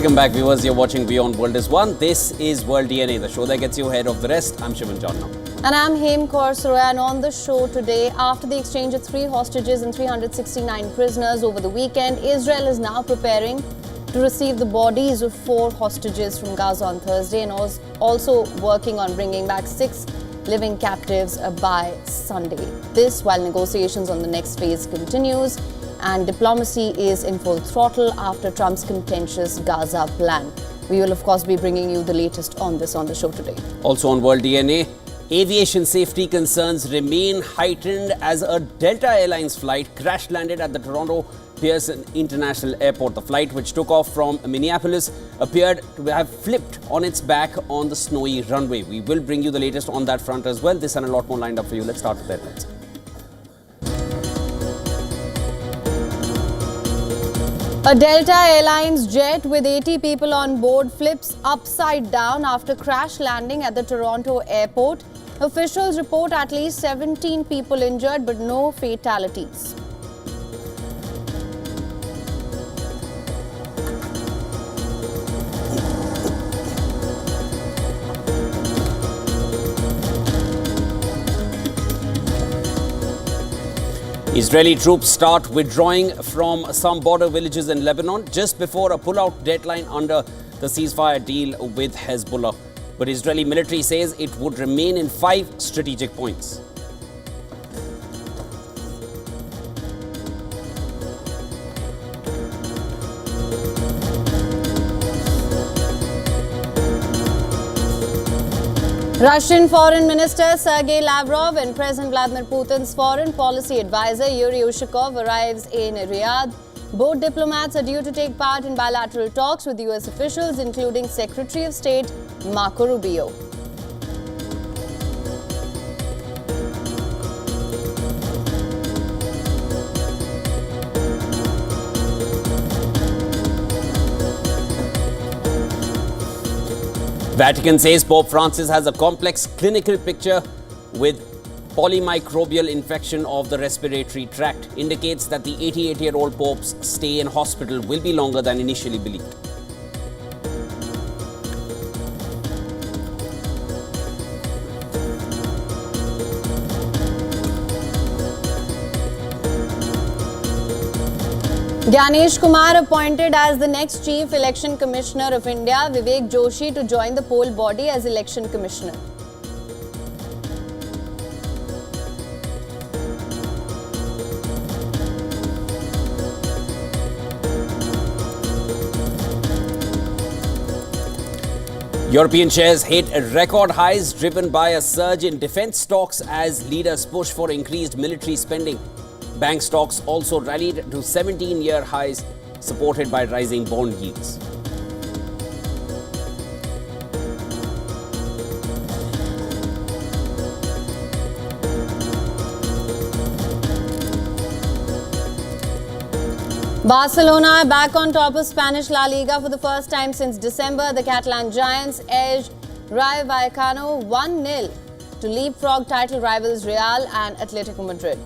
Welcome back, viewers. You're watching WION World is One. This is World DNA, the show that gets you ahead of the rest. I'm Shivan John now. And I'm Hem Kaur Surya, and on the show today, after the exchange of 3 hostages and 369 prisoners over the weekend, Israel is now preparing to receive the bodies of 4 hostages from Gaza on Thursday and also working on bringing back 6 living captives by Sunday. This while negotiations on the next phase continues and diplomacy is in full throttle after Trump's contentious Gaza plan. We will of course be bringing you the latest on this on the show today. Also on World DNA, aviation safety concerns remain heightened as a Delta Airlines flight crash-landed at the Toronto Pearson International Airport. The flight, which took off from Minneapolis, appeared to have flipped on its back on the snowy runway. We will bring you the latest on that front as well. This and a lot more lined up for you. Let's start with the headlines. A Delta Airlines jet with 80 people on board flips upside down after crash landing at the Toronto airport. Officials report at least 17 people injured but no fatalities. Israeli troops start withdrawing from some border villages in Lebanon just before a pull-out deadline under the ceasefire deal with Hezbollah. But Israeli military says it would remain in 5 strategic points. Russian Foreign Minister Sergei Lavrov and President Vladimir Putin's foreign policy advisor Yuri Ushakov arrives in Riyadh. Both diplomats are due to take part in bilateral talks with US officials, including Secretary of State Marco Rubio. Vatican says Pope Francis has a complex clinical picture with polymicrobial infection of the respiratory tract. Indicates that the 88-year-old Pope's stay in hospital will be longer than initially believed. Ganesh Kumar appointed as the next Chief Election Commissioner of India, Vivek Joshi to join the poll body as Election Commissioner. European shares hit record highs driven by a surge in defense stocks as leaders push for increased military spending. Bank stocks also rallied to 17-year highs, supported by rising bond yields. Barcelona back on top of Spanish La Liga for the first time since December. The Catalan Giants edged Rayo Vallecano 1-0 to leapfrog title rivals Real and Atletico Madrid.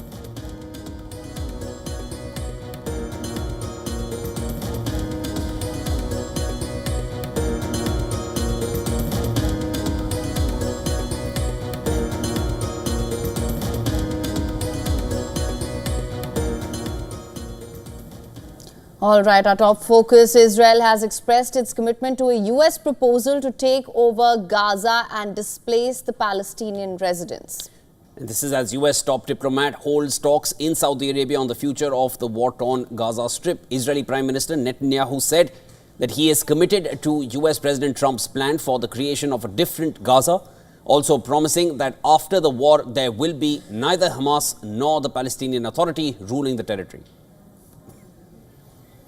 All right, our top focus. Israel has expressed its commitment to a US proposal to take over Gaza and displace the Palestinian residents. And this is as US top diplomat holds talks in Saudi Arabia on the future of the war-torn Gaza Strip. Israeli Prime Minister Netanyahu said that he is committed to US President Trump's plan for the creation of a different Gaza, also promising that after the war there will be neither Hamas nor the Palestinian Authority ruling the territory.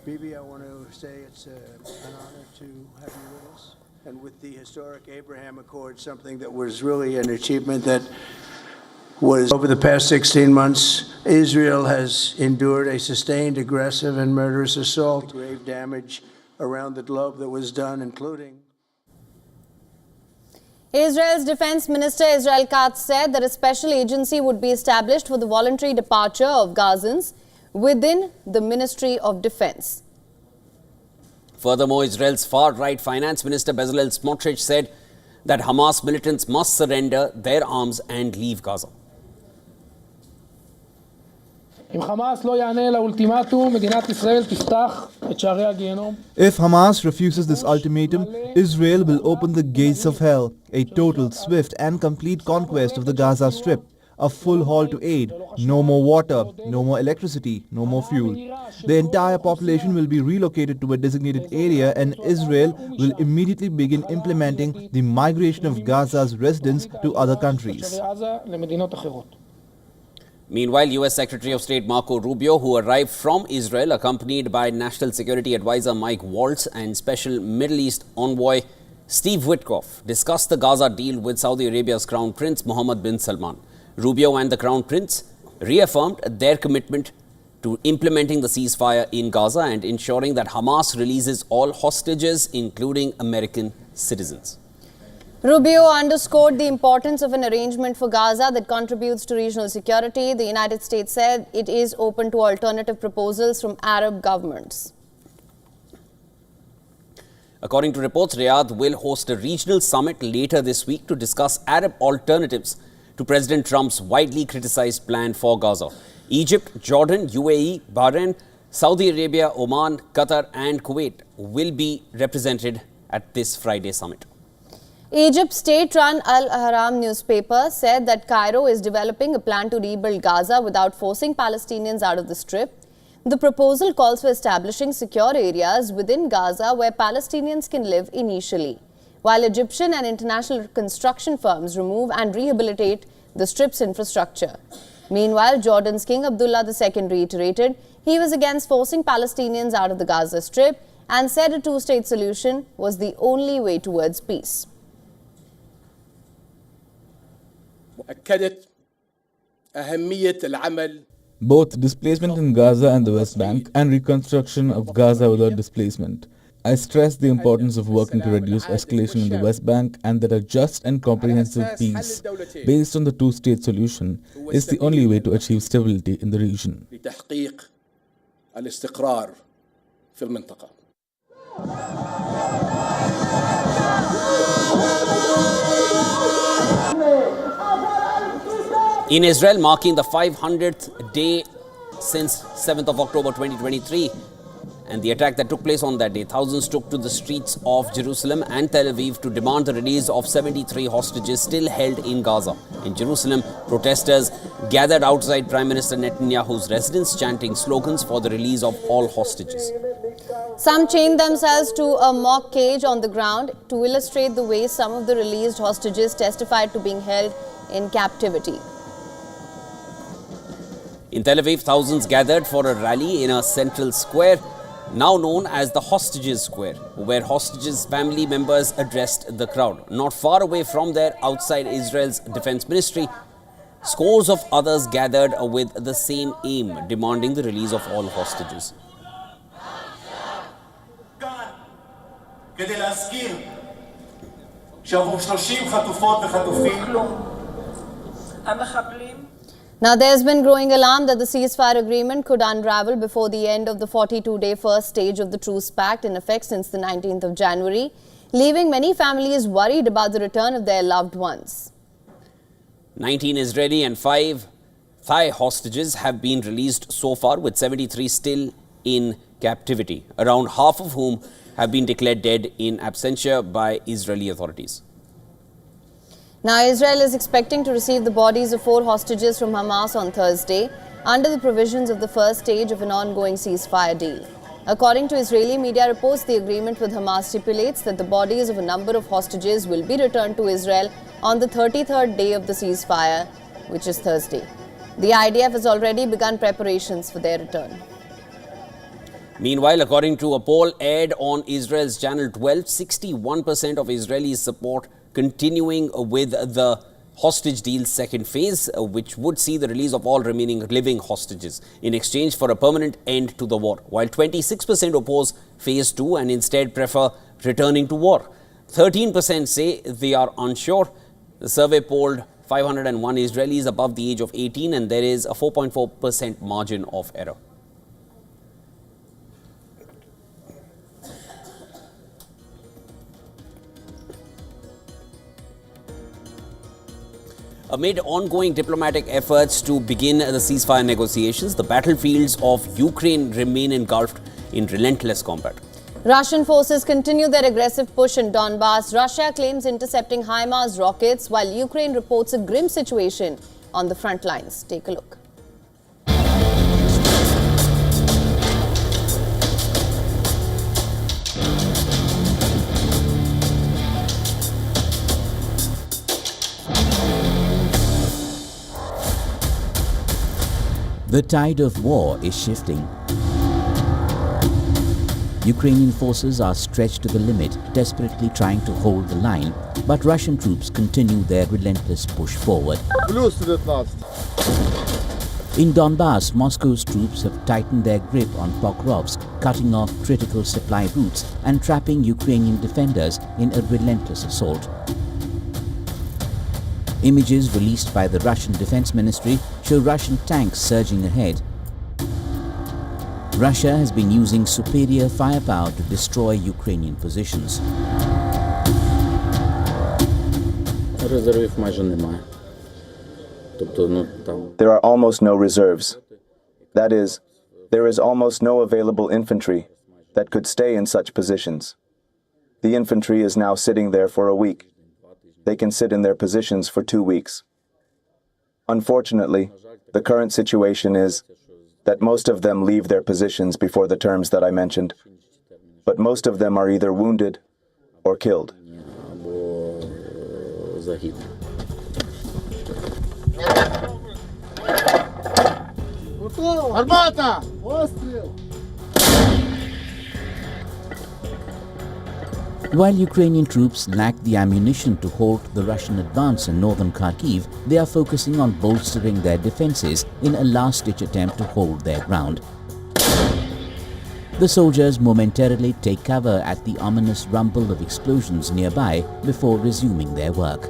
Bibi, I want to say it's an honor to have you with us. And with the historic Abraham Accord, something that was really an achievement that was over the past 16 months, Israel has endured a sustained, aggressive, and murderous assault, grave damage around the globe that was done, including... Israel's Defense Minister Israel Katz said that a special agency would be established for the voluntary departure of Gazans within the Ministry of Defense. Furthermore, Israel's far-right finance minister Bezalel Smotrich said that Hamas militants must surrender their arms and leave Gaza. If Hamas refuses this ultimatum, Israel will open the gates of hell, a total, swift and complete conquest of the Gaza Strip, a full halt to aid, no more water, no more electricity, no more fuel. The entire population will be relocated to a designated area and Israel will immediately begin implementing the migration of Gaza's residents to other countries. Meanwhile, U.S. Secretary of State Marco Rubio, who arrived from Israel accompanied by National Security Advisor Mike Waltz and Special Middle East Envoy Steve Witkoff, discussed the Gaza deal with Saudi Arabia's Crown Prince Mohammed bin Salman. Rubio and the Crown Prince reaffirmed their commitment to implementing the ceasefire in Gaza and ensuring that Hamas releases all hostages, including American citizens. Rubio underscored the importance of an arrangement for Gaza that contributes to regional security. The United States said it is open to alternative proposals from Arab governments. According to reports, Riyadh will host a regional summit later this week to discuss Arab alternatives to President Trump's widely criticized plan for Gaza. Egypt, Jordan, UAE, Bahrain, Saudi Arabia, Oman, Qatar and Kuwait will be represented at this Friday summit. Egypt's state-run Al Ahram newspaper said that Cairo is developing a plan to rebuild Gaza without forcing Palestinians out of the Strip. The proposal calls for establishing secure areas within Gaza where Palestinians can live initially, while Egyptian and international construction firms remove and rehabilitate the Strip's infrastructure. Meanwhile, Jordan's King Abdullah II reiterated he was against forcing Palestinians out of the Gaza Strip and said a two-state solution was the only way towards peace. Both displacement in Gaza and the West Bank and reconstruction of Gaza without displacement. I stress the importance of working to reduce escalation in the West Bank and that a just and comprehensive peace based on the two-state solution is the only way to achieve stability in the region. In Israel, marking the 500th day since 7th of October 2023 and the attack that took place on that day, thousands took to the streets of Jerusalem and Tel Aviv to demand the release of 73 hostages still held in Gaza. In Jerusalem, protesters gathered outside Prime Minister Netanyahu's residence, chanting slogans for the release of all hostages. Some chained themselves to a mock cage on the ground to illustrate the way some of the released hostages testified to being held in captivity. In Tel Aviv, thousands gathered for a rally in a central square, now known as the Hostages Square, where hostages' family members addressed the crowd. Not far away from there, outside Israel's defense ministry, scores of others gathered with the same aim, demanding the release of all hostages. Now, there's been growing alarm that the ceasefire agreement could unravel before the end of the 42-day first stage of the truce pact in effect since the 19th of January, leaving many families worried about the return of their loved ones. 19 Israeli and 5 Thai hostages have been released so far, with 73 still in captivity, around half of whom have been declared dead in absentia by Israeli authorities. Now, Israel is expecting to receive the bodies of 4 hostages from Hamas on Thursday under the provisions of the first stage of an ongoing ceasefire deal. According to Israeli media reports, the agreement with Hamas stipulates that the bodies of a number of hostages will be returned to Israel on the 33rd day of the ceasefire, which is Thursday. The IDF has already begun preparations for their return. Meanwhile, according to a poll aired on Israel's Channel 12, 61% of Israelis support continuing with the hostage deal's second phase, which would see the release of all remaining living hostages in exchange for a permanent end to the war, while 26% oppose phase 2 and instead prefer returning to war. 13% say they are unsure. The survey polled 501 Israelis above the age of 18 and there is a 4.4% margin of error. Amid ongoing diplomatic efforts to begin the ceasefire negotiations, the battlefields of Ukraine remain engulfed in relentless combat. Russian forces continue their aggressive push in Donbass. Russia claims intercepting HIMARS rockets, while Ukraine reports a grim situation on the front lines. Take a look. The tide of war is shifting. Ukrainian forces are stretched to the limit, desperately trying to hold the line, but Russian troops continue their relentless push forward. In Donbass, Moscow's troops have tightened their grip on Pokrovsk, cutting off critical supply routes and trapping Ukrainian defenders in a relentless assault. Images released by the Russian Defense Ministry show Russian tanks surging ahead. Russia has been using superior firepower to destroy Ukrainian positions. There are almost no reserves. That is, there is almost no available infantry that could stay in such positions. The infantry is now sitting there for a week. They can sit in their positions for 2 weeks. Unfortunately, the current situation is that most of them leave their positions before the terms that I mentioned, but most of them are either wounded or killed. While Ukrainian troops lack the ammunition to halt the Russian advance in northern Kharkiv, they are focusing on bolstering their defenses in a last-ditch attempt to hold their ground. The soldiers momentarily take cover at the ominous rumble of explosions nearby before resuming their work.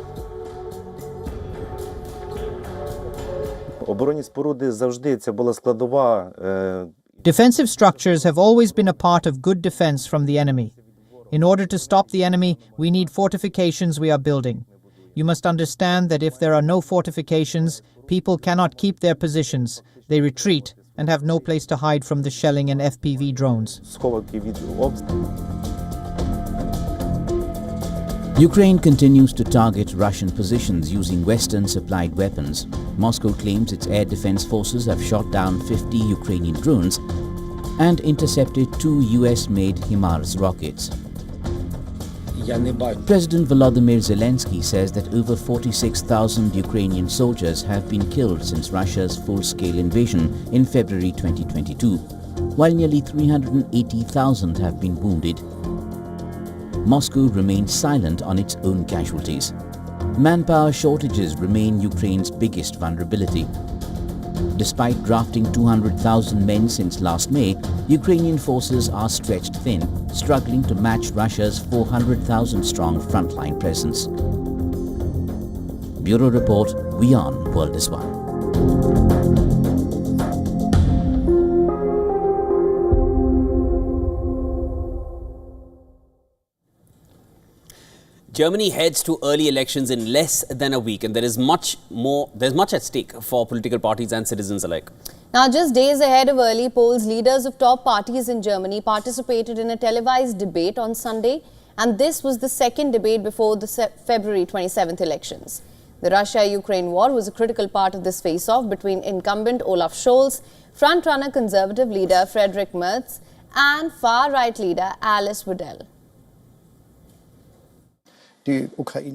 Defensive structures have always been a part of good defense from the enemy. In order to stop the enemy, we need fortifications we are building. You must understand that if there are no fortifications, people cannot keep their positions. They retreat and have no place to hide from the shelling and FPV drones. Ukraine continues to target Russian positions using Western-supplied weapons. Moscow claims its air defense forces have shot down 50 Ukrainian drones and intercepted 2 US-made HIMARS rockets. President Volodymyr Zelensky says that over 46,000 Ukrainian soldiers have been killed since Russia's full-scale invasion in February 2022, while nearly 380,000 have been wounded. Moscow remains silent on its own casualties. Manpower shortages remain Ukraine's biggest vulnerability. Despite drafting 200,000 men since last May, Ukrainian forces are stretched thin, struggling to match Russia's 400,000-strong frontline presence. Bureau Report, WION World is One. Germany heads to early elections in less than a week, and there's much at stake for political parties and citizens alike. Now, just days ahead of early polls, leaders of top parties in Germany participated in a televised debate on Sunday, and this was the second debate before the February 27th elections. The Russia-Ukraine war was a critical part of this face-off between incumbent Olaf Scholz, front-runner Conservative leader Friedrich Merz, and far-right leader Alice Weidel.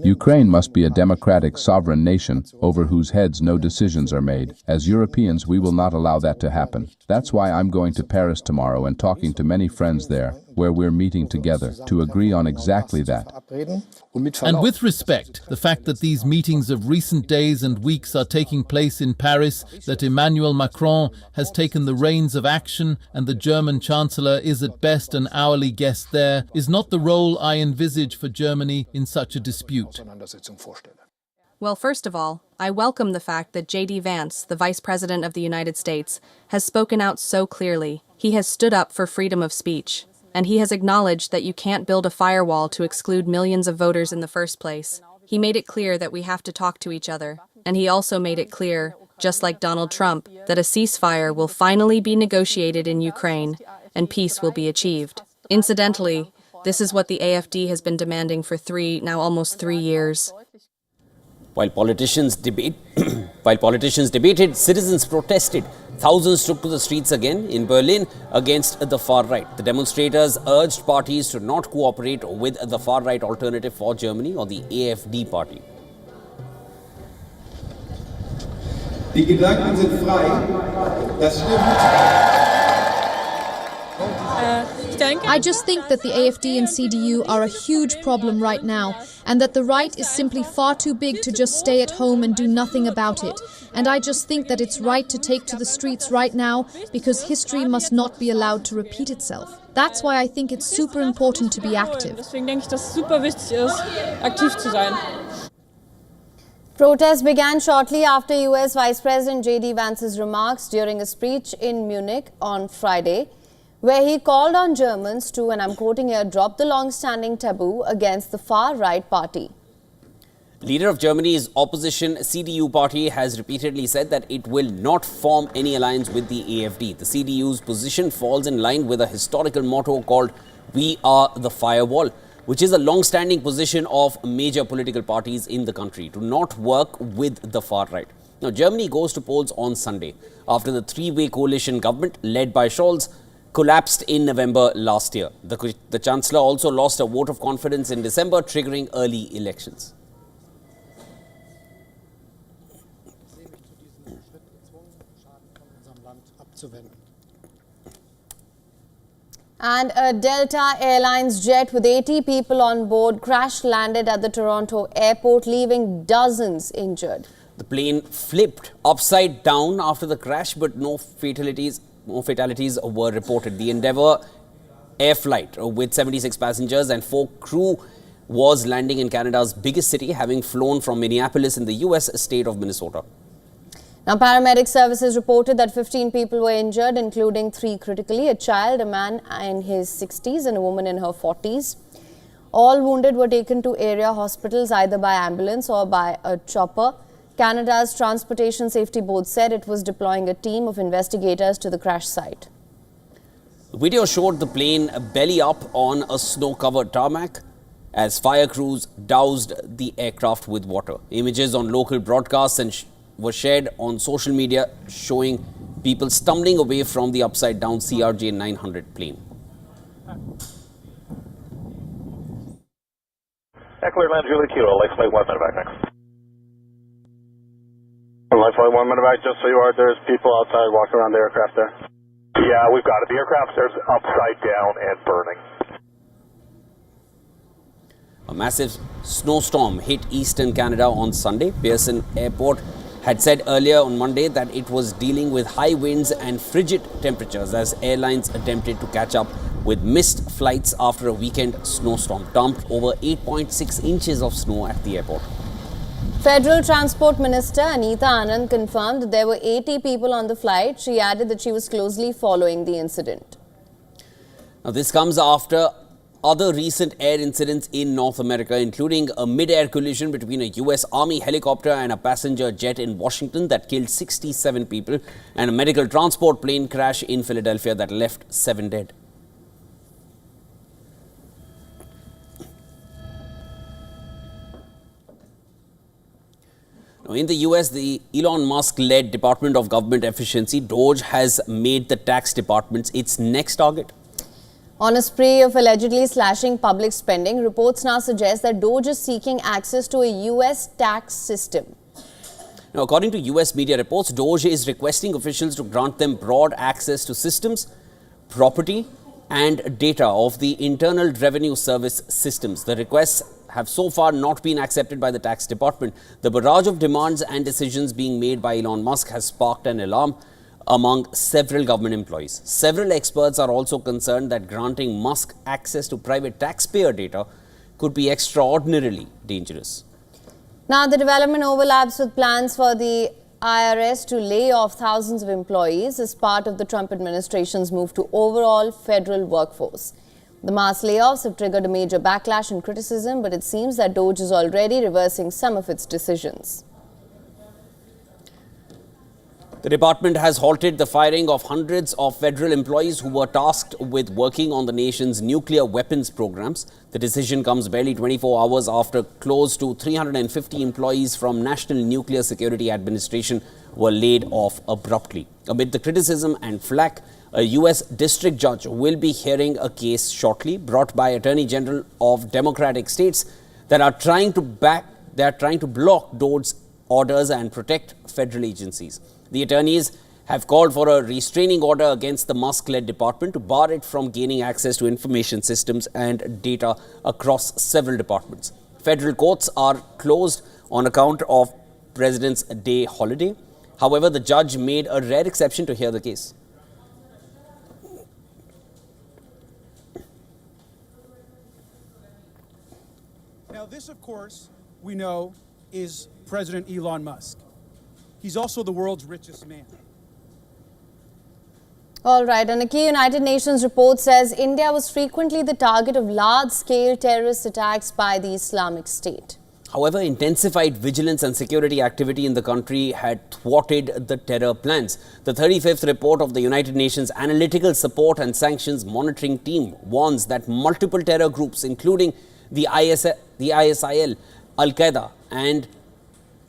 Ukraine must be a democratic, sovereign nation over whose heads no decisions are made. As Europeans, we will not allow that to happen. That's why I'm going to Paris tomorrow and talking to many friends there, where we're meeting together to agree on exactly that. And with respect, the fact that these meetings of recent days and weeks are taking place in Paris, that Emmanuel Macron has taken the reins of action and the German Chancellor is at best an hourly guest there, is not the role I envisage for Germany in such a dispute. Well, first of all, I welcome the fact that J.D. Vance, the Vice President of the United States, has spoken out so clearly. He has stood up for freedom of speech. And he has acknowledged that you can't build a firewall to exclude millions of voters in the first place. He made it clear that we have to talk to each other. And he also made it clear, just like Donald Trump, that a ceasefire will finally be negotiated in Ukraine and peace will be achieved. Incidentally, this is what the AfD has been demanding for almost 3 years. While politicians debated, citizens protested. Thousands took to the streets again in Berlin against the far right. The demonstrators urged parties to not cooperate with the far right Alternative for Germany or the AfD party. Die Gedanken sind frei. Das stimmt. I just think that the AfD and CDU are a huge problem right now, and that the right is simply far too big to just stay at home and do nothing about it. And I just think that it's right to take to the streets right now, because history must not be allowed to repeat itself. That's why I think it's super important to be active. Deswegen denke ich, dass es super wichtig ist, aktiv zu sein. Protests began shortly after US Vice President J.D. Vance's remarks during a speech in Munich on Friday, where he called on Germans to, and I'm quoting here, drop the long-standing taboo against the far-right party. Leader of Germany's opposition CDU party has repeatedly said that it will not form any alliance with the AfD. The CDU's position falls in line with a historical motto called "We are the firewall," which is a long-standing position of major political parties in the country to not work with the far right. Now, Germany goes to polls on Sunday after the three-way coalition government led by Scholz collapsed in November last year. The Chancellor also lost a vote of confidence in December, triggering early elections. And a Delta Airlines jet with 80 people on board crash-landed at the Toronto airport, leaving dozens injured. The plane flipped upside down after the crash, but no fatalities were reported. The Endeavour air flight with 76 passengers and 4 crew was landing in Canada's biggest city, having flown from Minneapolis in the US state of Minnesota. Now, paramedic services reported that 15 people were injured, including 3 critically, a child, a man in his 60s and a woman in her 40s. All wounded were taken to area hospitals either by ambulance or by a chopper. Canada's Transportation Safety Board said it was deploying a team of investigators to the crash site. The video showed the plane belly up on a snow-covered tarmac as fire crews doused the aircraft with water. Images on local broadcasts were shared on social media showing people stumbling away from the upside-down CRJ 900 plane. Eckler, land Julie Kilo, Life Flight 1 medevac next. Life Flight 1 medevac, just so you are, there's people outside walking around the aircraft there. Yeah, we've got it. The aircraft there's upside down and burning. A massive snowstorm hit eastern Canada on Sunday. Pearson Airport had said earlier on Monday that it was dealing with high winds and frigid temperatures as airlines attempted to catch up with missed flights after a weekend snowstorm dumped over 8.6 inches of snow at the airport. Federal Transport Minister Anita Anand confirmed that there were 80 people on the flight. She added that she was closely following the incident. Now, this comes after other recent air incidents in North America, including a mid-air collision between a US Army helicopter and a passenger jet in Washington that killed 67 people, and a medical transport plane crash in Philadelphia that left 7 dead. Now, in the US, the Elon Musk-led Department of Government Efficiency, DOGE, has made the tax departments its next target. On a spree of allegedly slashing public spending, reports now suggest that DOGE is seeking access to a US tax system. Now, according to US media reports, DOGE is requesting officials to grant them broad access to systems, property and data of the Internal Revenue Service systems. The requests have so far not been accepted by the tax department. The barrage of demands and decisions being made by Elon Musk has sparked an alarm among several government employees. Several experts are also concerned that granting Musk access to private taxpayer data could be extraordinarily dangerous. Now, the development overlaps with plans for the IRS to lay off thousands of employees as part of the Trump administration's move to overall federal workforce. The mass layoffs have triggered a major backlash and criticism, but it seems that DOGE is already reversing some of its decisions. The department has halted the firing of hundreds of federal employees who were tasked with working on the nation's nuclear weapons programs. The decision comes barely 24 hours after close to 350 employees from National Nuclear Security Administration were laid off abruptly. Amid the criticism and flack, a US district judge will be hearing a case shortly brought by Attorney General of Democratic states that are trying to block DOGE's orders and protect federal agencies. The attorneys have called for a restraining order against the Musk-led department to bar it from gaining access to information systems and data across several departments. Federal courts are closed on account of President's Day holiday. However, the judge made a rare exception to hear the case. Now, this, of course, we know is President Elon Musk. He's also the world's richest man. All right, and a key United Nations report says India was frequently the target of large-scale terrorist attacks by the Islamic State. However, intensified vigilance and security activity in the country had thwarted the terror plans. The 35th report of the United Nations Analytical Support and Sanctions Monitoring Team warns that multiple terror groups, including the ISIL, Al-Qaeda and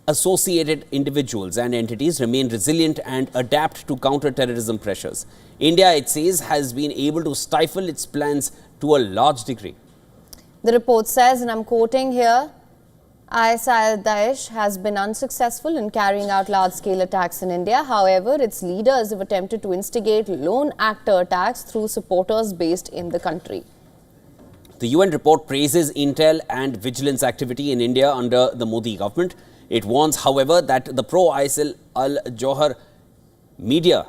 associated individuals and entities, remain resilient and adapt to counter-terrorism pressures. India, it says, has been able to stifle its plans to a large degree. The report says, and I'm quoting here, ISIL Daesh has been unsuccessful in carrying out large-scale attacks in India. However, its leaders have attempted to instigate lone actor attacks through supporters based in the country. The UN report praises intel and vigilance activity in India under the Modi government. It warns, however, that the pro-ISIL Al-Johar media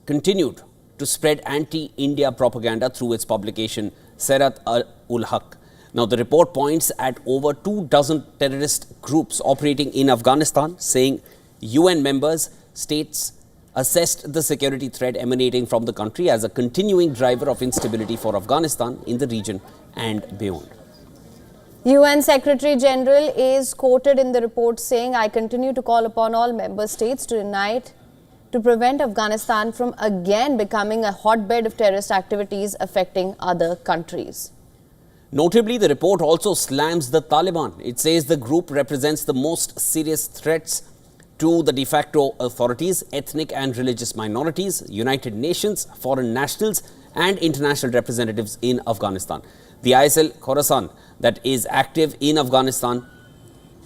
continued to spread anti-India propaganda through its publication Sirat-ul-Haq. Now, the report points at over 24 terrorist groups operating in Afghanistan, saying UN members states assessed the security threat emanating from the country as a continuing driver of instability for Afghanistan in the region and beyond. UN Secretary General is quoted in the report saying, I continue to call upon all member states to unite to prevent Afghanistan from again becoming a hotbed of terrorist activities affecting other countries. Notably, the report also slams the Taliban. It says the group represents the most serious threats to the de facto authorities, ethnic and religious minorities, United Nations, foreign nationals and international representatives in Afghanistan. The ISIL Khorasan that is active in Afghanistan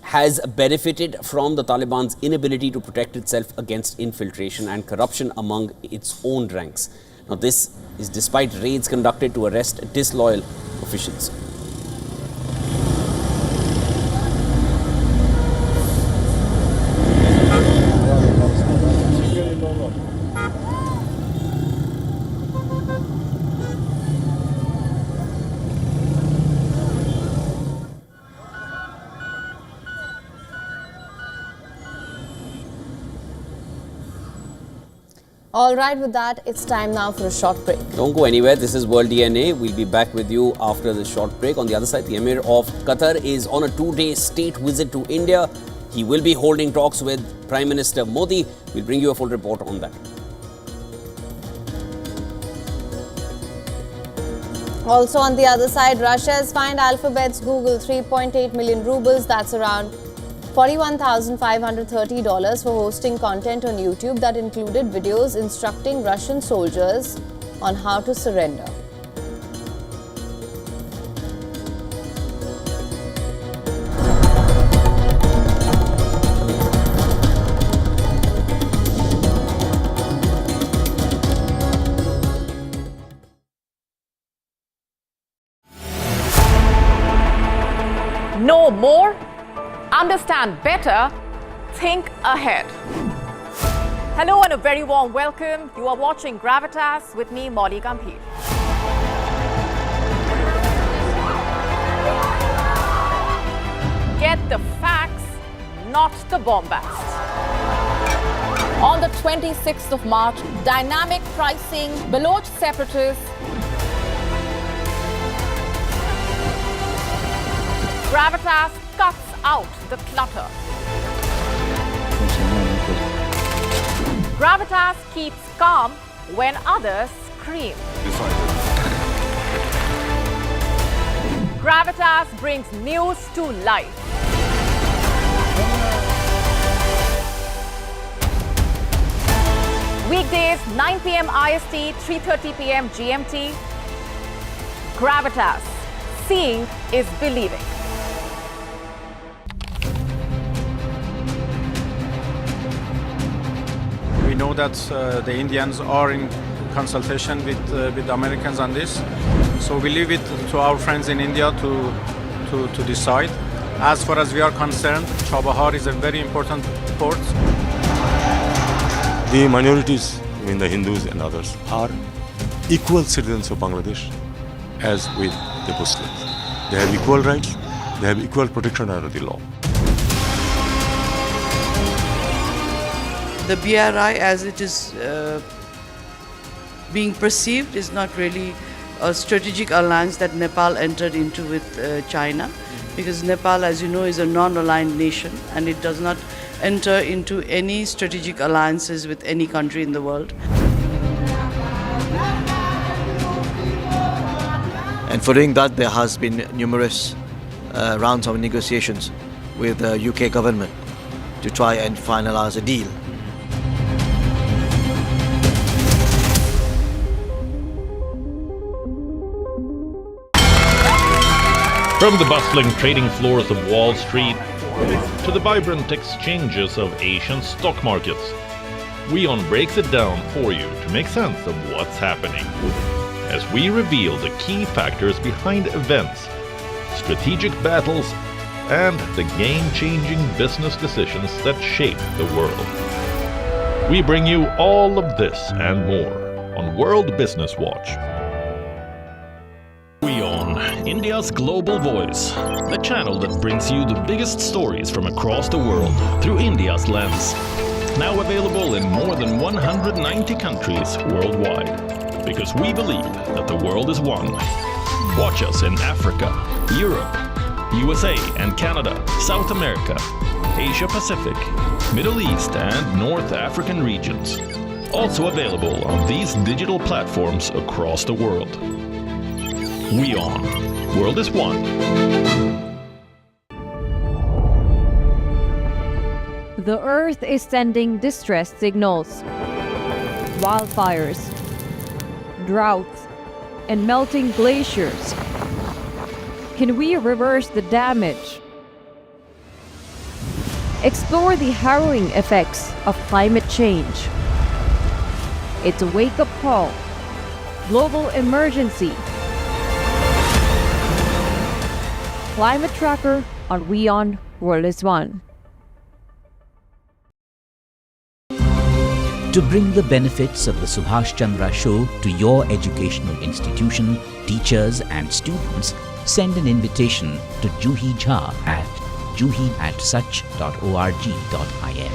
has benefited from the Taliban's inability to protect itself against infiltration and corruption among its own ranks. Now, this is despite raids conducted to arrest disloyal officials. All right, with that, it's time now for a short break. Don't go anywhere. This is World DNA. We'll be back with you after the short break. On the other side, the Emir of Qatar is on a 2-day state visit to India. He will be holding talks with Prime Minister Modi. We'll bring you a full report on that. Also on the other side, Russia has fined Alphabet's Google 3.8 million rubles, that's around $41,530 for hosting content on YouTube that included videos instructing Russian soldiers on how to surrender. Know more, understand better, think ahead. Hello and a very warm welcome. You are watching Gravitas with me, Molly Gambhir. Get the facts, not the bombast. On the 26th of March, dynamic pricing, Baloch separatists, Gravitas cuts out the clutter. Gravitas keeps calm when others scream. Gravitas brings news to life. Weekdays 9 p.m. IST, 3:30 p.m. GMT. Gravitas. Seeing is believing. We know that the Indians are in consultation with the Americans on this. So we leave it to our friends in India to decide. As far as we are concerned, Chabahar is a very important port. The minorities, I mean the Hindus and others, are equal citizens of Bangladesh as with the Muslims. They have equal rights, they have equal protection under the law. The BRI, as it is being perceived, is not really a strategic alliance that Nepal entered into with China, because Nepal, as you know, is a non-aligned nation and it does not enter into any strategic alliances with any country in the world. And for doing that, there has been numerous rounds of negotiations with the UK government to try and finalize a deal. From the bustling trading floors of Wall Street to the vibrant exchanges of Asian stock markets, WION breaks it down for you to make sense of what's happening, as we reveal the key factors behind events, strategic battles, and the game-changing business decisions that shape the world. We bring you all of this and more on World Business Watch. WION, India's global voice, the channel that brings you the biggest stories from across the world through India's lens. Now available in more than 190 countries worldwide, because we believe that the world is one. Watch us in Africa, Europe, USA and Canada, South America, Asia Pacific, Middle East and North African regions. Also available on these digital platforms across the world. WION. World is one. The Earth is sending distress signals. Wildfires, droughts, and melting glaciers. Can we reverse the damage? Explore the harrowing effects of climate change. It's a wake-up call. Global emergency. Climate Tracker on WION World is One. To bring the benefits of the Subhash Chandra Show to your educational institution, teachers and students, send an invitation to Juhi Jha at juhi@such.org.in.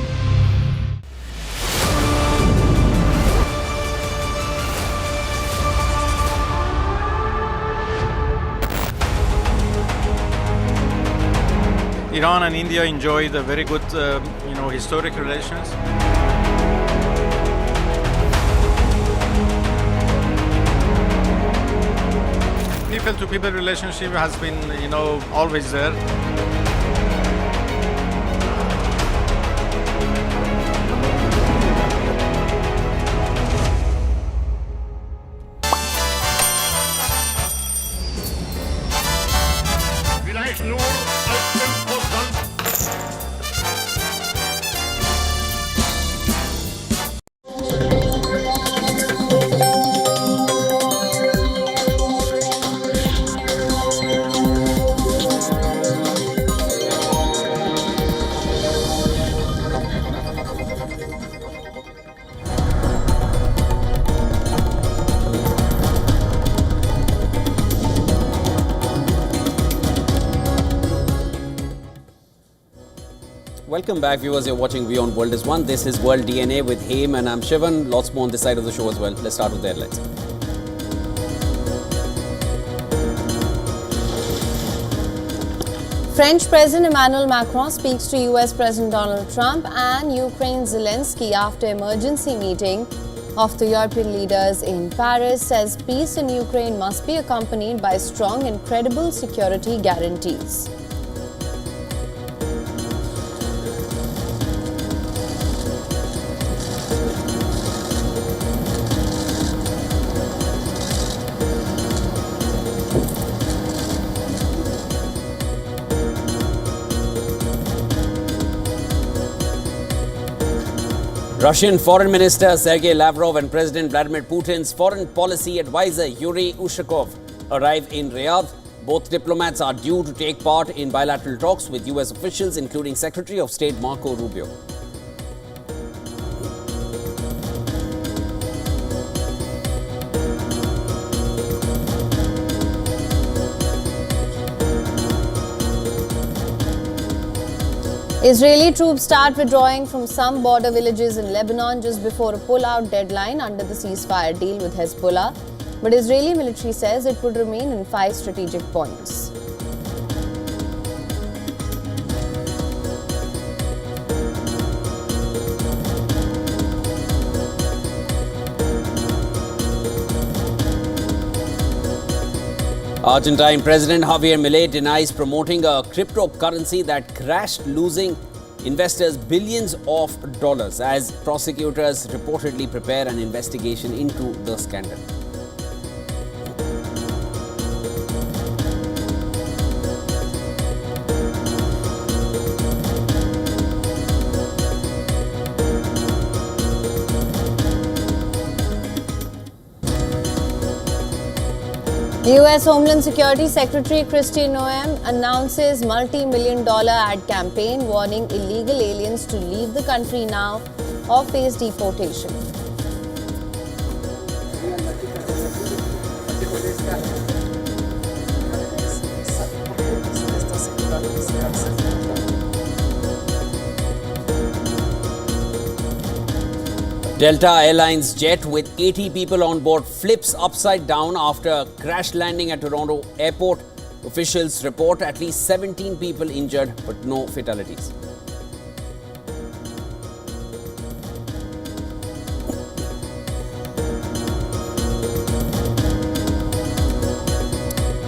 Iran and India enjoyed a very good, historic relations. People-to-people relationship has been, always there. Welcome back, viewers. You're watching WION World is One. This is World DNA with Haim and I'm Shivan. Lots more on this side of the show as well. Let's start with the headlines. French President Emmanuel Macron speaks to US President Donald Trump and Ukraine Zelensky after emergency meeting of the European leaders in Paris, says peace in Ukraine must be accompanied by strong and credible security guarantees. Russian Foreign Minister Sergei Lavrov and President Vladimir Putin's foreign policy advisor Yuri Ushakov arrive in Riyadh. Both diplomats are due to take part in bilateral talks with US officials, including Secretary of State Marco Rubio. Israeli troops start withdrawing from some border villages in Lebanon just before a pull-out deadline under the ceasefire deal with Hezbollah. But Israeli military says it would remain in 5 strategic points. Argentine President Javier Milei denies promoting a cryptocurrency that crashed, losing investors billions of dollars as prosecutors reportedly prepare an investigation into the scandal. US Homeland Security Secretary Kristi Noem announces multi-million-dollar ad campaign warning illegal aliens to leave the country now or face deportation. Delta Airlines jet with 80 people on board flips upside down after crash landing at Toronto airport. Officials report at least 17 people injured but no fatalities.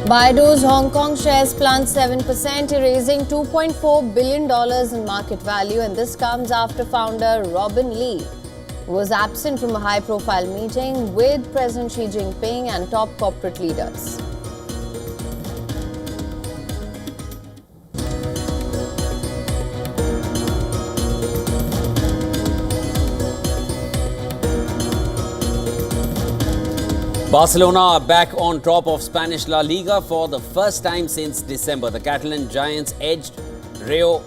Baidu's Hong Kong shares plunged 7%, erasing $2.4 billion in market value, and this comes after founder Robin Lee was absent from a high-profile meeting with President Xi Jinping and top corporate leaders. Barcelona are back on top of Spanish La Liga for the first time since December. The Catalan Giants edged Rayo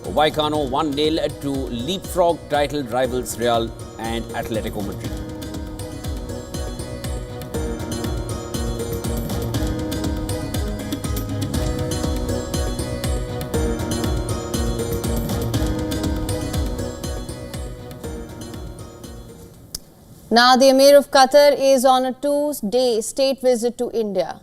Vallecano 1-0 to leapfrog titled rivals Real and Atletico Madrid. Now, the Emir of Qatar is on a 2-day state visit to India.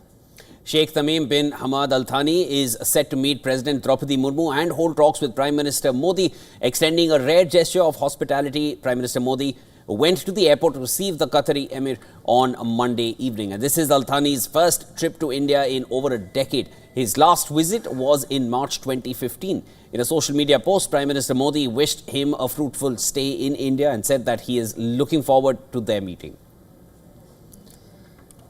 Sheikh Tamim bin Hamad Al Thani is set to meet President Draupadi Murmu and hold talks with Prime Minister Modi, extending a rare gesture of hospitality. Prime Minister Modi went to the airport to receive the Qatari Emir on Monday evening. And this is Al Thani's first trip to India in over a decade. His last visit was in March 2015. In a social media post, Prime Minister Modi wished him a fruitful stay in India and said that he is looking forward to their meeting.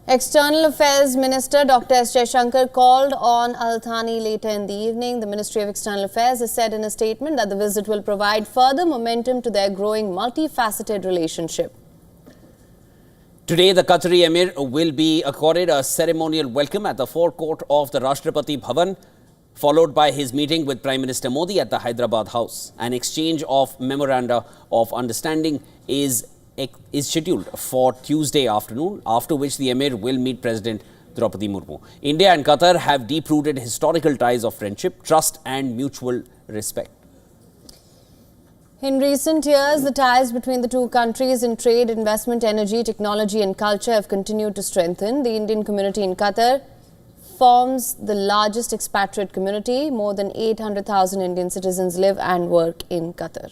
External Affairs Minister Dr. S. Jaishankar called on Al Thani later in the evening. The Ministry of External Affairs has said in a statement that the visit will provide further momentum to their growing multifaceted relationship. Today, the Qatari Emir will be accorded a ceremonial welcome at the forecourt of the Rashtrapati Bhavan, followed by his meeting with Prime Minister Modi at the Hyderabad House. An exchange of memoranda of understanding is scheduled for Tuesday afternoon, after which the Emir will meet President Draupadi Murmu. India and Qatar have deep-rooted historical ties of friendship, trust and mutual respect. In recent years, the ties between the two countries in trade, investment, energy, technology and culture have continued to strengthen. The Indian community in Qatar forms the largest expatriate community. More than 800,000 Indian citizens live and work in Qatar.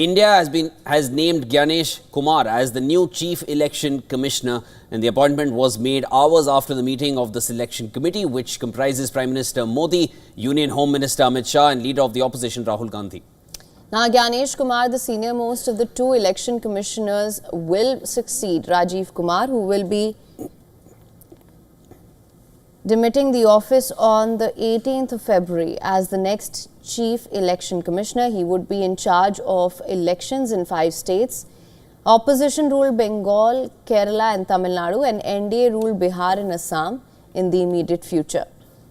India has named Ganesh Kumar as the new Chief Election Commissioner, and the appointment was made hours after the meeting of the selection committee, which comprises Prime Minister Modi, Union Home Minister Amit Shah and Leader of the Opposition Rahul Gandhi. Now, Ganesh Kumar, the senior most of the two election commissioners, will succeed Rajiv Kumar, who will be demitting the office on the 18th of February as the next Chief Election Commissioner. He would be in charge of elections in 5 states. Opposition ruled Bengal, Kerala and Tamil Nadu, and NDA ruled Bihar and Assam in the immediate future.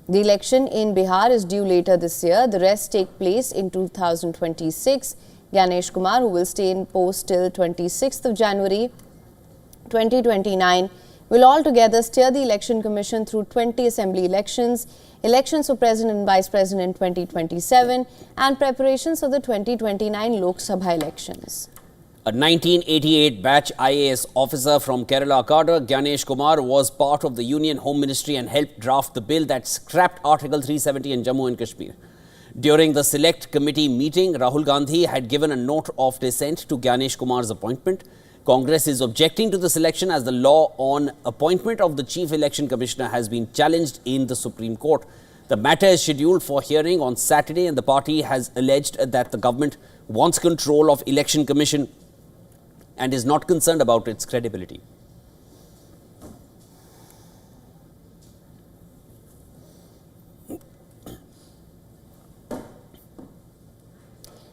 The election in Bihar is due later this year. The rest take place in 2026. Ganesh Kumar, who will stay in post till 26th of January 2029, will altogether steer the Election Commission through 20 assembly elections, elections for President and Vice President in 2027, and preparations for the 2029 Lok Sabha elections. A 1988 batch IAS officer from Kerala cadre, Ganesh Kumar, was part of the Union Home Ministry and helped draft the bill that scrapped Article 370 in Jammu and Kashmir. During the Select Committee meeting, Rahul Gandhi had given a note of dissent to Ganesh Kumar's appointment. Congress is objecting to the selection as the law on appointment of the Chief Election Commissioner has been challenged in the Supreme Court. The matter is scheduled for hearing on Saturday, and the party has alleged that the government wants control of Election Commission and is not concerned about its credibility.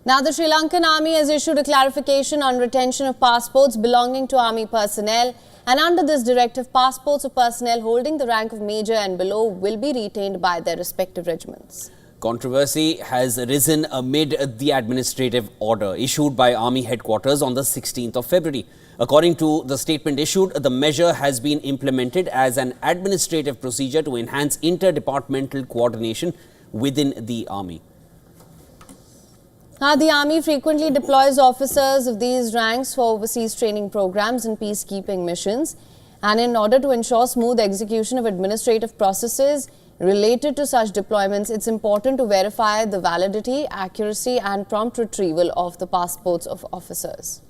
Now, the Sri Lankan army has issued a clarification on retention of passports belonging to army personnel, and under this directive, passports of personnel holding the rank of major and below will be retained by their respective regiments. Controversy has arisen amid the administrative order issued by Army headquarters on the 16th of February. According to the statement issued, the measure has been implemented as an administrative procedure to enhance interdepartmental coordination within the army. Now, the army frequently deploys officers of these ranks for overseas training programs and peacekeeping missions. And in order to ensure smooth execution of administrative processes related to such deployments, it's important to verify the validity, accuracy and prompt retrieval of the passports of officers.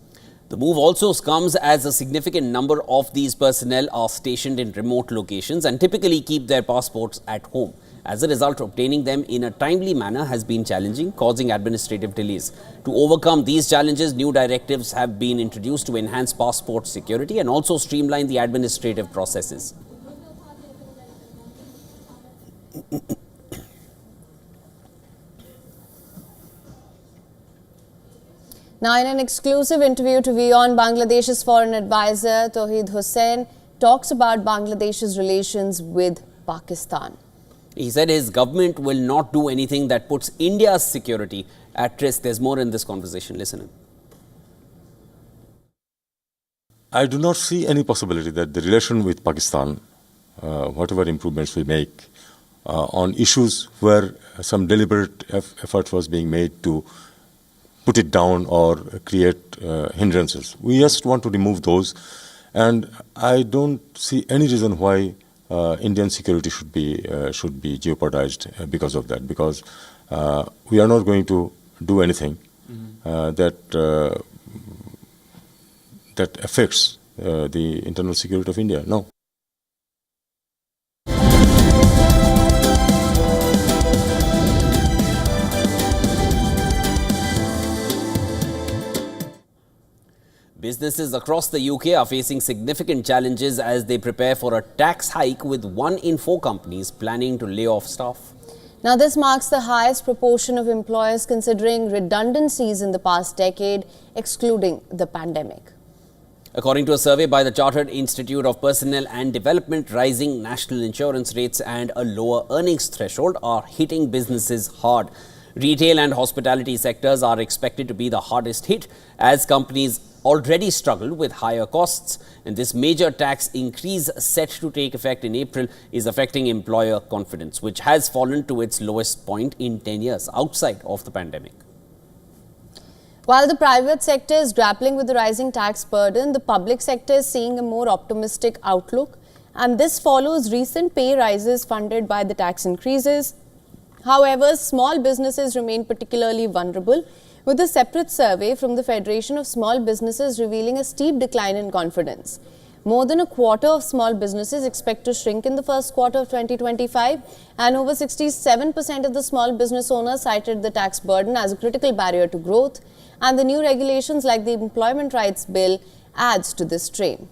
The move also comes as a significant number of these personnel are stationed in remote locations and typically keep their passports at home. As a result, obtaining them in a timely manner has been challenging, causing administrative delays. To overcome these challenges, new directives have been introduced to enhance passport security and also streamline the administrative processes. Now, in an exclusive interview to WION, Bangladesh's foreign advisor Tauheed Hussain talks about Bangladesh's relations with Pakistan. He said his government will not do anything that puts India's security at risk. There's more in this conversation. Listen in. I do not see any possibility that the relation with Pakistan, whatever improvements we make on issues where some deliberate effort was being made to put it down or create hindrances. We just want to remove those, and I don't see any reason why Indian security should be jeopardized because of that. Because we are not going to do anything that affects the internal security of India. No. Businesses across the UK are facing significant challenges as they prepare for a tax hike, with 1 in 4 companies planning to lay off staff. Now, this marks the highest proportion of employers considering redundancies in the past decade, excluding the pandemic. According to a survey by the Chartered Institute of Personnel and Development, rising national insurance rates and a lower earnings threshold are hitting businesses hard. Retail and hospitality sectors are expected to be the hardest hit, as companies already struggled with higher costs, and this major tax increase set to take effect in April is affecting employer confidence, which has fallen to its lowest point in 10 years outside of the pandemic. While the private sector is grappling with the rising tax burden, the public sector is seeing a more optimistic outlook, and this follows recent pay rises funded by the tax increases. However, small businesses remain particularly vulnerable, with a separate survey from the Federation of Small Businesses revealing a steep decline in confidence. More than a quarter of small businesses expect to shrink in the first quarter of 2025, and over 67% of the small business owners cited the tax burden as a critical barrier to growth, and the new regulations like the Employment Rights Bill adds to this strain.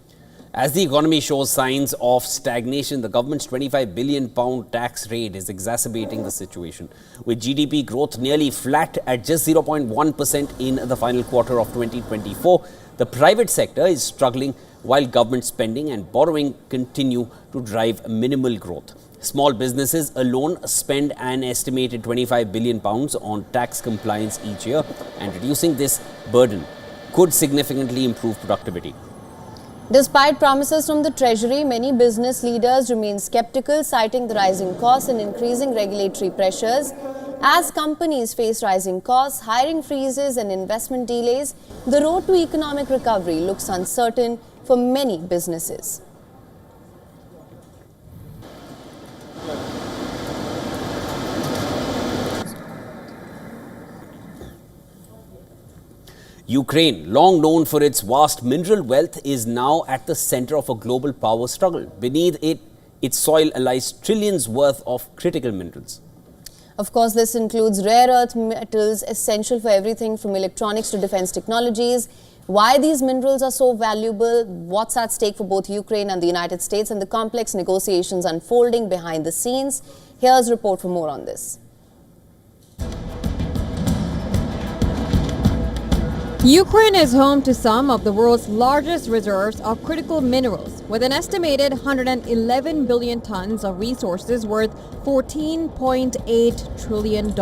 As the economy shows signs of stagnation, the government's £25 billion tax raid is exacerbating the situation. With GDP growth nearly flat at just 0.1% in the final quarter of 2024, the private sector is struggling while government spending and borrowing continue to drive minimal growth. Small businesses alone spend an estimated £25 billion on tax compliance each year, and reducing this burden could significantly improve productivity. Despite promises from the Treasury, many business leaders remain skeptical, citing the rising costs and increasing regulatory pressures. As companies face rising costs, hiring freezes and investment delays, the road to economic recovery looks uncertain for many businesses. Ukraine, long known for its vast mineral wealth, is now at the center of a global power struggle. Beneath it, its soil lies trillions worth of critical minerals. Of course, this includes rare earth metals essential for everything from electronics to defense technologies. Why these minerals are so valuable, what's at stake for both Ukraine and the United States, and the complex negotiations unfolding behind the scenes. Here's a report for more on this. Ukraine is home to some of the world's largest reserves of critical minerals, with an estimated 111 billion tons of resources worth $14.8 trillion.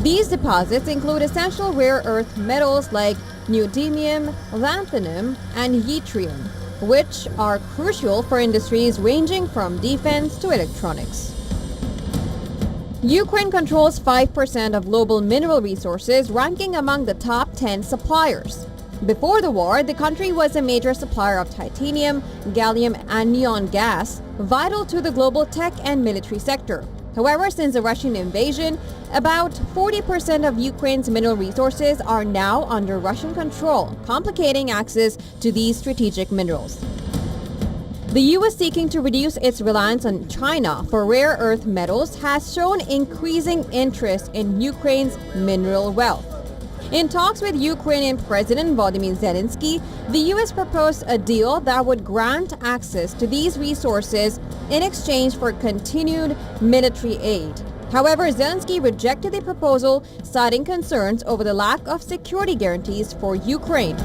These deposits include essential rare earth metals like neodymium, lanthanum, and yttrium, which are crucial for industries ranging from defense to electronics. Ukraine controls 5% of global mineral resources, ranking among the top 10 suppliers. Before the war, the country was a major supplier of titanium, gallium, and neon gas, vital to the global tech and military sector. However, since the Russian invasion, about 40% of Ukraine's mineral resources are now under Russian control, complicating access to these strategic minerals. The U.S. seeking to reduce its reliance on China for rare earth metals has shown increasing interest in Ukraine's mineral wealth. In talks with Ukrainian President Volodymyr Zelensky, the U.S. proposed a deal that would grant access to these resources in exchange for continued military aid. However, Zelensky rejected the proposal, citing concerns over the lack of security guarantees for Ukraine.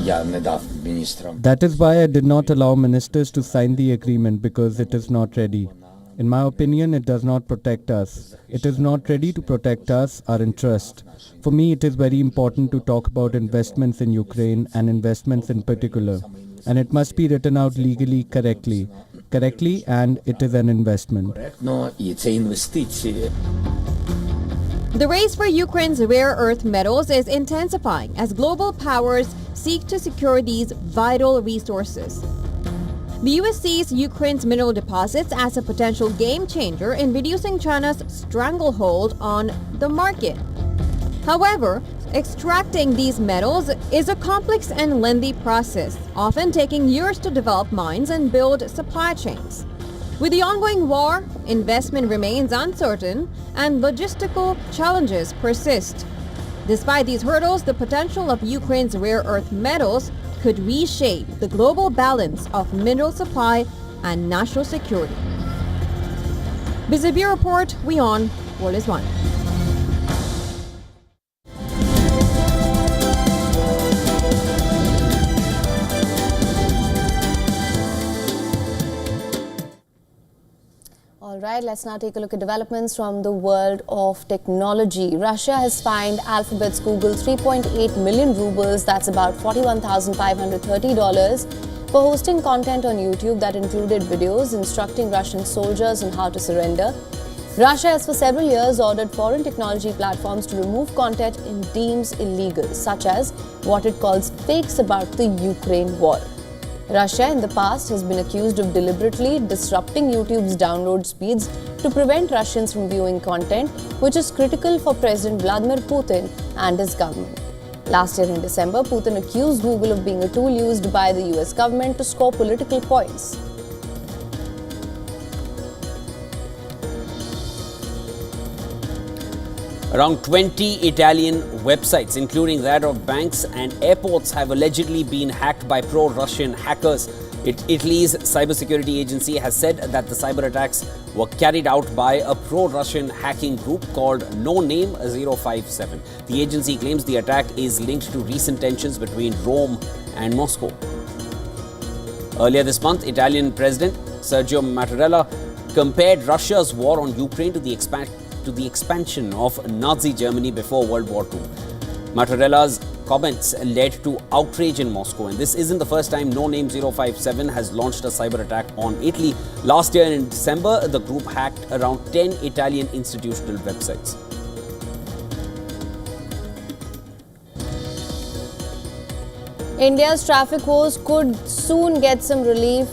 That is why I did not allow ministers to sign the agreement, because it is not ready. In my opinion, it does not protect us. It is not ready to protect us, our interest. For me, it is very important to talk about investments in Ukraine, and investments in particular. And it must be written out legally correctly, and it is an investment. The race for Ukraine's rare earth metals is intensifying as global powers seek to secure these vital resources. The U.S. sees Ukraine's mineral deposits as a potential game changer in reducing China's stranglehold on the market. However, extracting these metals is a complex and lengthy process, often taking years to develop mines and build supply chains. With the ongoing war, investment remains uncertain and logistical challenges persist. Despite these hurdles, the potential of Ukraine's rare earth metals could reshape the global balance of mineral supply and national security. Business Bureau Report, WION, World is One. All right, let's now take a look at developments from the world of technology. Russia has fined Alphabet's Google 3.8 million rubles, that's about $41,530, for hosting content on YouTube that included videos instructing Russian soldiers on how to surrender. Russia has for several years ordered foreign technology platforms to remove content it deems illegal, such as what it calls fakes about the Ukraine war. Russia in the past has been accused of deliberately disrupting YouTube's download speeds to prevent Russians from viewing content, which is critical for President Vladimir Putin and his government. Last year in December, Putin accused Google of being a tool used by the US government to score political points. Around 20 Italian websites, including that of banks and airports, have allegedly been hacked by pro-Russian hackers. Italy's cybersecurity agency has said that the cyber attacks were carried out by a pro-Russian hacking group called No Name 057. The agency claims the attack is linked to recent tensions between Rome and Moscow. Earlier this month, Italian President Sergio Mattarella compared Russia's war on Ukraine to the expansion of Nazi Germany before World War II. Mattarella's comments led to outrage in Moscow, and this isn't the first time No Name 057 has launched a cyber attack on Italy. Last year in December, the group hacked around 10 Italian institutional websites. India's traffic woes could soon get some relief.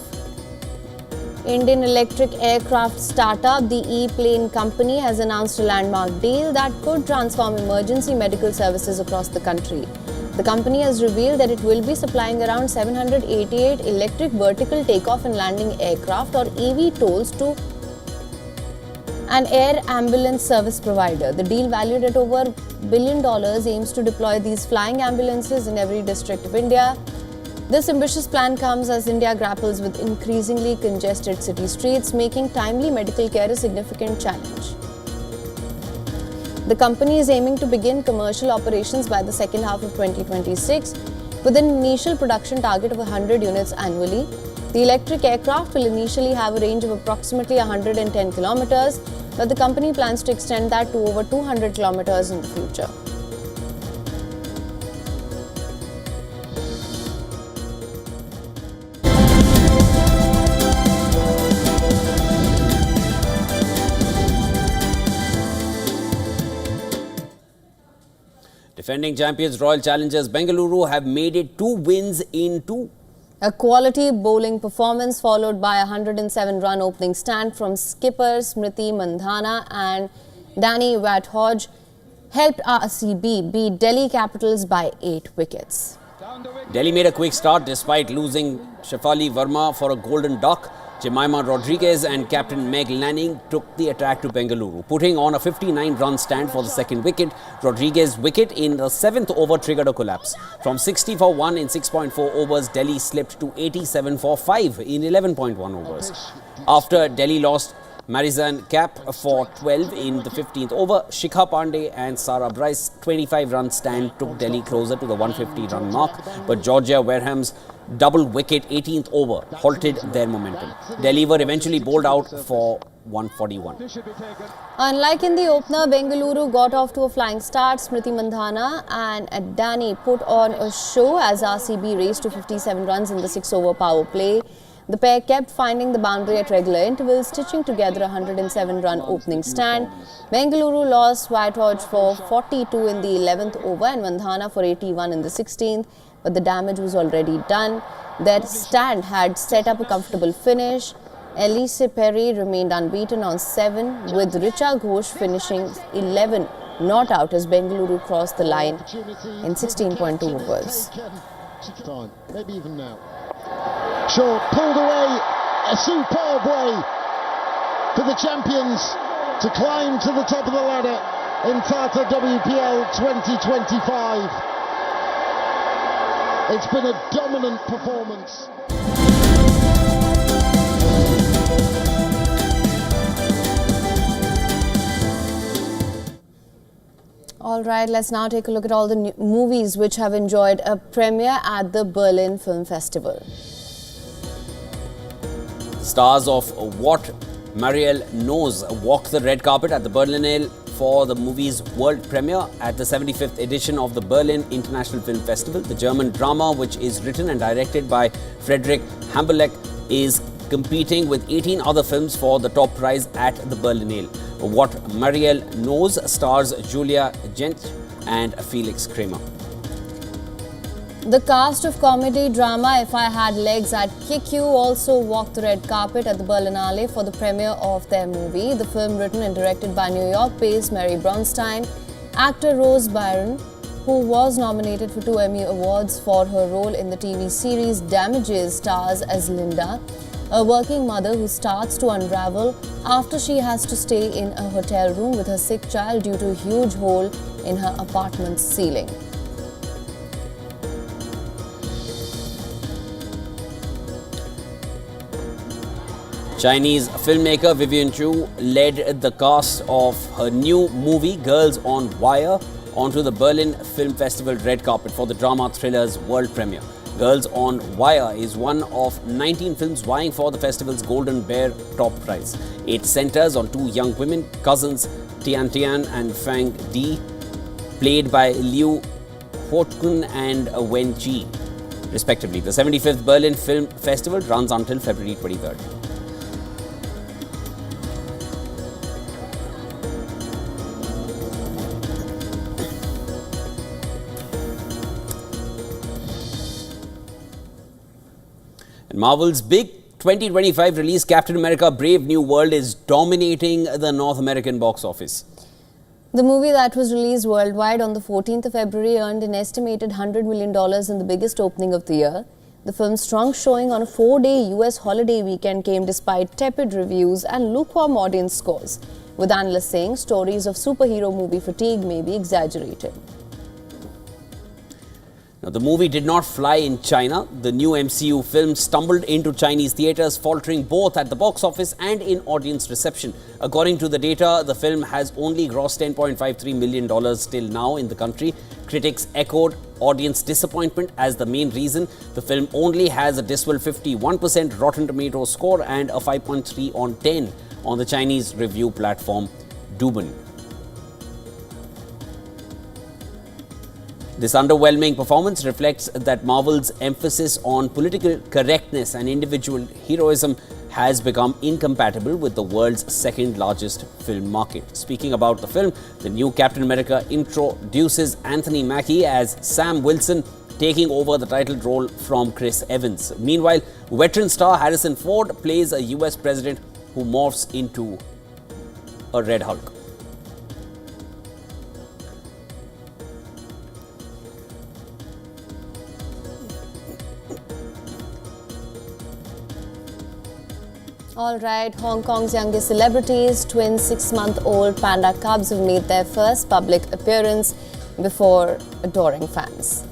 Indian electric aircraft startup, the E-Plane company, has announced a landmark deal that could transform emergency medical services across the country. The company has revealed that it will be supplying around 788 electric vertical takeoff and landing aircraft or eVTOLs to an air ambulance service provider. The deal, valued at over $1 billion, aims to deploy these flying ambulances in every district of India. This ambitious plan comes as India grapples with increasingly congested city streets, making timely medical care a significant challenge. The company is aiming to begin commercial operations by the second half of 2026, with an initial production target of 100 units annually. The electric aircraft will initially have a range of approximately 110 kilometers, but the company plans to extend that to over 200 kilometers in the future. Defending champions Royal Challengers Bengaluru have made it 2 wins in 2. A quality bowling performance followed by a 107-run opening stand from skipper Smriti Mandhana and Danny Wathodge helped RCB beat Delhi Capitals by 8 wickets. Delhi made a quick start despite losing Shefali Verma for a golden duck. Jemima Rodriguez and captain Meg Lanning took the attack to Bengaluru, putting on a 59-run stand for the second wicket. Rodriguez's wicket in the 7th over triggered a collapse. From 60 for 1 in 6.4 overs, Delhi slipped to 87 for 5 in 11.1 overs. After Delhi lost Marizan Cap for 12 in the 15th over, Shikha Pandey and Sarah Bryce's 25-run stand took Delhi closer to the 150-run mark, but Georgia Wareham's double wicket 18th over halted their momentum. Delhi were eventually bowled out for 141. Unlike in the opener, Bengaluru got off to a flying start. Smriti Mandhana and Danny put on a show as RCB raced to 57 runs in the 6-over power play. The pair kept finding the boundary at regular intervals, stitching together a 107-run opening stand. Bengaluru lost Whitehorse for 42 in the 11th over and Mandhana for 81 in the 16th, but the damage was already done. Their stand had set up a comfortable finish. Elise Perry remained unbeaten on 7, with Richa Ghosh finishing 11 not out as Bengaluru crossed the line in 16.2 overs. Maybe even now. Shaw pulled away, a superb way for the champions to climb to the top of the ladder in Tata WPL 2025. It's been a dominant performance. All right, let's now take a look at all the movies which have enjoyed a premiere at the Berlin Film Festival. Stars of What Marielle Knows walked the red carpet at the Berlinale for the movie's world premiere at the 75th edition of the Berlin International Film Festival. The German drama, which is written and directed by Friedrich Hamberleck, is competing with 18 other films for the top prize at the Berlinale. What Marielle Knows stars Julia Gent and Felix Kramer. The cast of comedy drama If I Had Legs, I'd Kick You also walked the red carpet at the Berlinale for the premiere of their movie. The film, written and directed by New York-based Mary Bronstein, actor Rose Byrne, who was nominated for 2 Emmy Awards for her role in the TV series Damages, stars as Linda, a working mother who starts to unravel after she has to stay in a hotel room with her sick child due to a huge hole in her apartment's ceiling. Chinese filmmaker Vivian Chu led the cast of her new movie Girls on Wire onto the Berlin Film Festival red carpet for the drama thriller's world premiere. Girls on Wire is one of 19 films vying for the festival's Golden Bear top prize. It centers on 2 young women, cousins Tian Tian and Fang Di, played by Liu Huokun and Wen Chi, respectively. The 75th Berlin Film Festival runs until February 23rd. Marvel's big 2025 release Captain America Brave New World is dominating the North American box office. The movie that was released worldwide on the 14th of February earned an estimated $100 million in the biggest opening of the year. The film's strong showing on a 4-day US holiday weekend came despite tepid reviews and lukewarm audience scores, with analysts saying stories of superhero movie fatigue may be exaggerated. Now, the movie did not fly in China. The new MCU film stumbled into Chinese theatres, faltering both at the box office and in audience reception. According to the data, the film has only grossed $10.53 million till now in the country. Critics echoed audience disappointment as the main reason. The film only has a dismal 51% Rotten Tomatoes score and a 5.3 on 10 on the Chinese review platform Douban. This underwhelming performance reflects that Marvel's emphasis on political correctness and individual heroism has become incompatible with the world's second largest film market. Speaking about the film, the new Captain America introduces Anthony Mackie as Sam Wilson, taking over the title role from Chris Evans. Meanwhile, veteran star Harrison Ford plays a US president who morphs into a Red Hulk. All right, Hong Kong's youngest celebrities, twin 6-month-old panda cubs have made their first public appearance before adoring fans.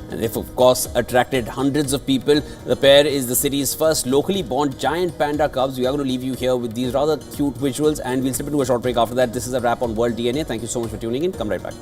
And they've, of course, attracted hundreds of people. The pair is the city's first locally born giant panda cubs. We are going to leave you here with these rather cute visuals, and we'll slip into a short break after that. This is a wrap on World DNA. Thank you so much for tuning in. Come right back.